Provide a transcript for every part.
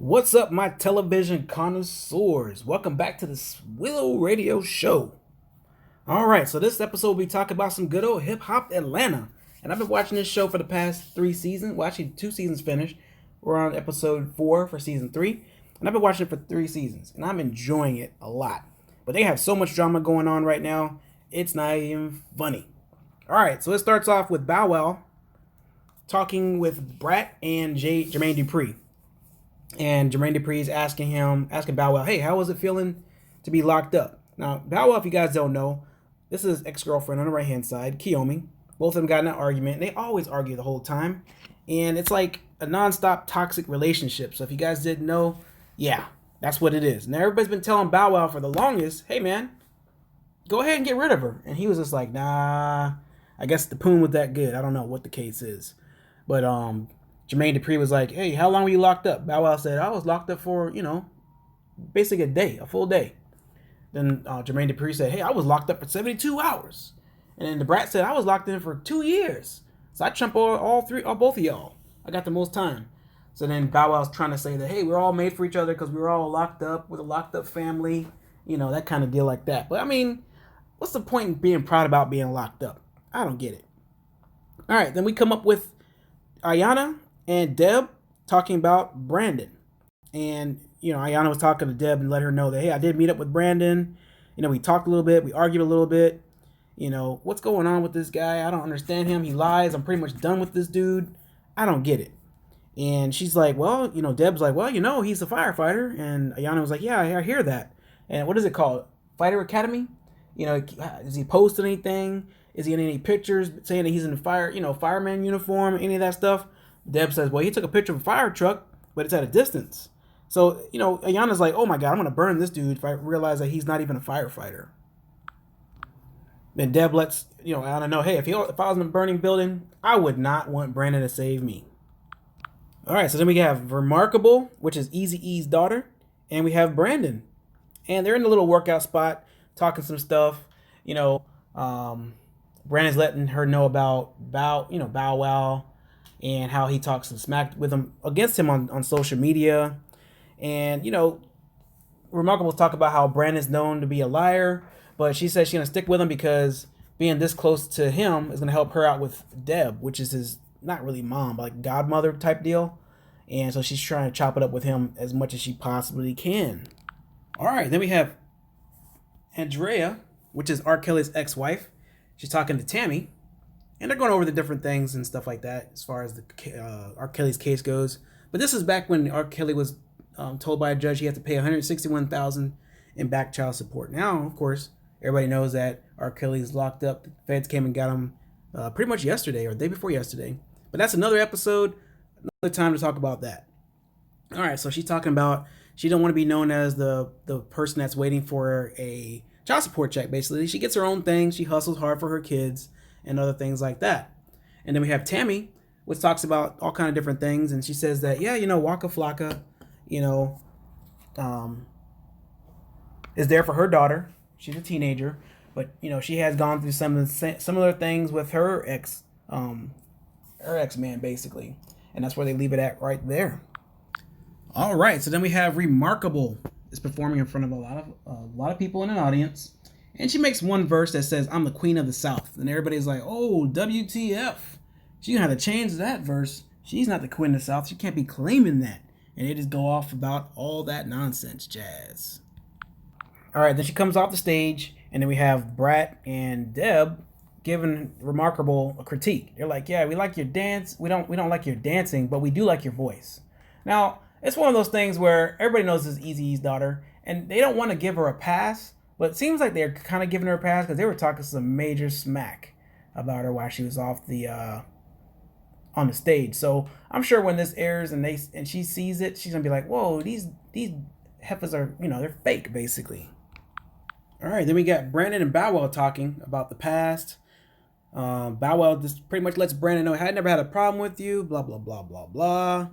What's up, my television connoisseurs? Welcome back to the SWILL radio show. All right, so this episode we talk about some good old hip hop Atlanta, and I've been watching this show for the past 3 seasons. Well, actually, 2 seasons finished. We're on episode 4 for season 3, and I've been watching it for 3 seasons, and I'm enjoying it a lot. But they have so much drama going on right now, it's not even funny. All right, so it starts off with Bow Wow talking with Brat and Jermaine Dupri. And Jermaine Dupri is asking Bow Wow, hey, how was it feeling to be locked up? Now, Bow Wow, if you guys don't know, this is his ex-girlfriend on the right-hand side, Kiyomi. Both of them got in an argument, and they always argue the whole time. And it's like a non-stop toxic relationship. So if you guys didn't know, yeah, that's what it is. Now, everybody's been telling Bow Wow for the longest, hey, man, go ahead and get rid of her. And he was just like, nah, I guess the poon was that good. I don't know what the case is. But Jermaine Dupri was like, hey, how long were you locked up? Bow Wow said, I was locked up for, basically a full day. Then Jermaine Dupri said, hey, I was locked up for 72 hours. And then the Brat said, I was locked in for 2 years. So I trumped both of y'all. I got the most time. So then Bow Wow's trying to say that, hey, we're all made for each other because we were all locked up with a locked up family. That kind of deal like that. But I mean, what's the point in being proud about being locked up? I don't get it. All right, then we come up with Ayana and Deb talking about Brandon. And, Ayana was talking to Deb and let her know that, hey, I did meet up with Brandon. We talked a little bit. We argued a little bit. What's going on with this guy? I don't understand him. He lies. I'm pretty much done with this dude. I don't get it. And she's like, well, Deb's like, well, he's a firefighter. And Ayana was like, yeah, I hear that. And what is it called? Fighter Academy? Is he posting anything? Is he in any pictures saying that he's in the fireman uniform, any of that stuff? Deb says, well, he took a picture of a fire truck, but it's at a distance. So, Ayana's like, oh my God, I'm going to burn this dude if I realize that he's not even a firefighter. Then Deb lets, Ayana know, hey, if I was in a burning building, I would not want Brandon to save me. All right, so then we have Remarkable, which is Eazy-E's daughter, and we have Brandon. And they're in the little workout spot, talking some stuff. Brandon's letting her know about Bow Wow, and how he talks some smack against him on social media. And, Remarkable talk about how Brandon's known to be a liar, but she says she's going to stick with him because being this close to him is going to help her out with Deb, which is his, not really mom, but like godmother type deal. And so she's trying to chop it up with him as much as she possibly can. All right, then we have Andrea, which is R. Kelly's ex-wife. She's talking to Tammy. And they're going over the different things and stuff like that as far as the R. Kelly's case goes. But this is back when R. Kelly was told by a judge he had to pay $161,000 in back child support. Now, of course, everybody knows that R. Kelly's locked up. The feds came and got him pretty much yesterday or the day before yesterday. But that's another episode, another time to talk about that. All right, so she's talking about she don't want to be known as the person that's waiting for a child support check, basically. She gets her own thing. She hustles hard for her kids and other things like that. And then we have Tammy, which talks about all kind of different things. And she says that, Waka Flocka, is there for her daughter. She's a teenager. But, she has gone through some of the similar things with her ex-man, basically. And that's where they leave it at right there. All right, so then we have Remarkable is performing in front of a lot of people in an audience. And she makes one verse that says, I'm the queen of the South. And everybody's like, oh, WTF. She's going to have to change that verse. She's not the queen of the South. She can't be claiming that. And they just go off about all that nonsense jazz. All right, then she comes off the stage. And then we have Brat and Deb giving Remarkable a critique. They're like, yeah, we like your dance. We don't like your dancing, but we do like your voice. Now, it's one of those things where everybody knows this is Eazy-E's daughter. And they don't want to give her a pass. But it seems like they're kind of giving her a pass because they were talking some major smack about her while she was off the on the stage. So I'm sure when this airs and she sees it, she's gonna be like, "Whoa, these heifers are they're fake, basically." All right, then we got Brandon and Bow Wow talking about the past. Bow Wow just pretty much lets Brandon know, "I never had a problem with you." Blah blah blah blah blah.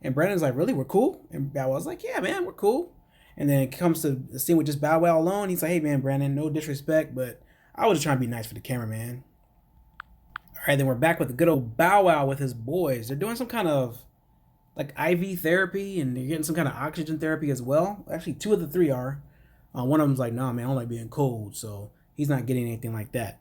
And Brandon's like, "Really, we're cool?" And Bow Wow's like, "Yeah, man, we're cool." And then it comes to the scene with just Bow Wow alone. He's like, hey, man, Brandon, no disrespect, but I was just trying to be nice for the cameraman. All right, then we're back with the good old Bow Wow with his boys. They're doing some kind of like IV therapy, and they're getting some kind of oxygen therapy as well. Actually, two of the three are. One of them's like, nah, man, I don't like being cold, so he's not getting anything like that.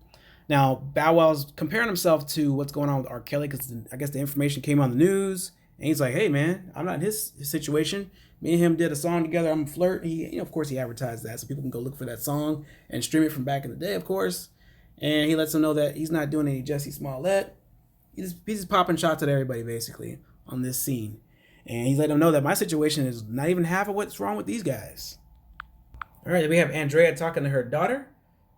Now, Bow Wow's comparing himself to what's going on with R. Kelly because I guess the information came on the news, and he's like, hey, man, I'm not in his situation. Me and him did a song together. I'm a flirt. Of course, he advertised that so people can go look for that song and stream it from back in the day, of course. And he lets them know that he's not doing any Jussie Smollett. He's just popping shots at everybody basically on this scene, and he's letting them know that my situation is not even half of what's wrong with these guys. All right, we have Andrea talking to her daughter.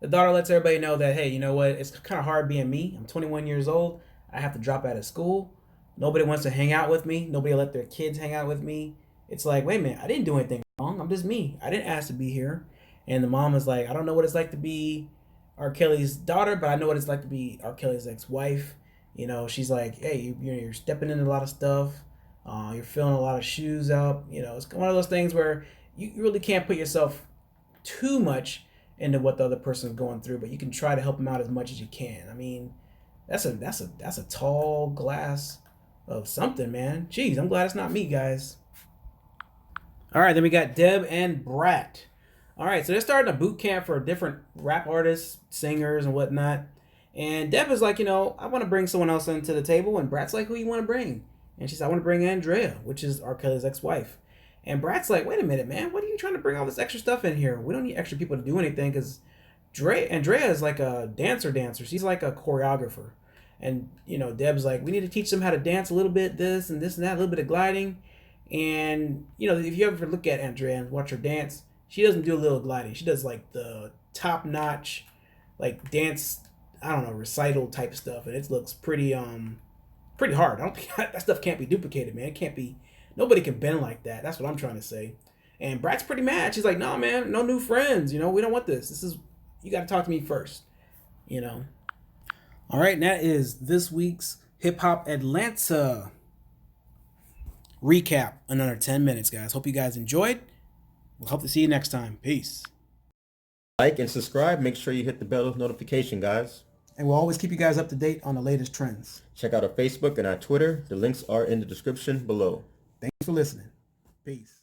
The daughter lets everybody know that, hey, you know what? It's kind of hard being me. I'm 21 years old. I have to drop out of school. Nobody wants to hang out with me. Nobody let their kids hang out with me. It's like, wait a minute, I didn't do anything wrong. I'm just me. I didn't ask to be here. And the mom is like, I don't know what it's like to be R. Kelly's daughter, but I know what it's like to be R. Kelly's ex-wife. She's like, hey, you're stepping into a lot of stuff. You're filling a lot of shoes up. It's one of those things where you really can't put yourself too much into what the other person is going through, but you can try to help them out as much as you can. I mean, that's a tall glass of something, man. Jeez, I'm glad it's not me, guys. All right, then we got Deb and Brat. All right, so they're starting a boot camp for different rap artists, singers, and whatnot. And Deb is like, I want to bring someone else into the table. And Brat's like, who you want to bring? And she said, I want to bring Andrea, which is R. Kelly's ex-wife. And Brat's like, wait a minute, man. What are you trying to bring all this extra stuff in here? We don't need extra people to do anything because Andrea is like a dancer. She's like a choreographer. And, Deb's like, we need to teach them how to dance a little bit, this and that, a little bit of gliding. And, if you ever look at Andrea and watch her dance, she doesn't do a little gliding. She does like the top-notch, like dance, I don't know, recital type stuff. And it looks pretty hard. I don't think that stuff can't be duplicated, man. It can't be. Nobody can bend like that. That's what I'm trying to say. And Brat's pretty mad. She's like, no, man, no new friends. We don't want this. You got to talk to me first. All right, and that is this week's Hip Hop Atlanta recap. Another 10 minutes, guys. Hope you guys enjoyed. We'll hope to see you next time. Peace. Like and subscribe. Make sure you hit the bell notification, guys. And we'll always keep you guys up to date on the latest trends. Check out our Facebook and our Twitter. The links are in the description below. Thanks for listening. Peace.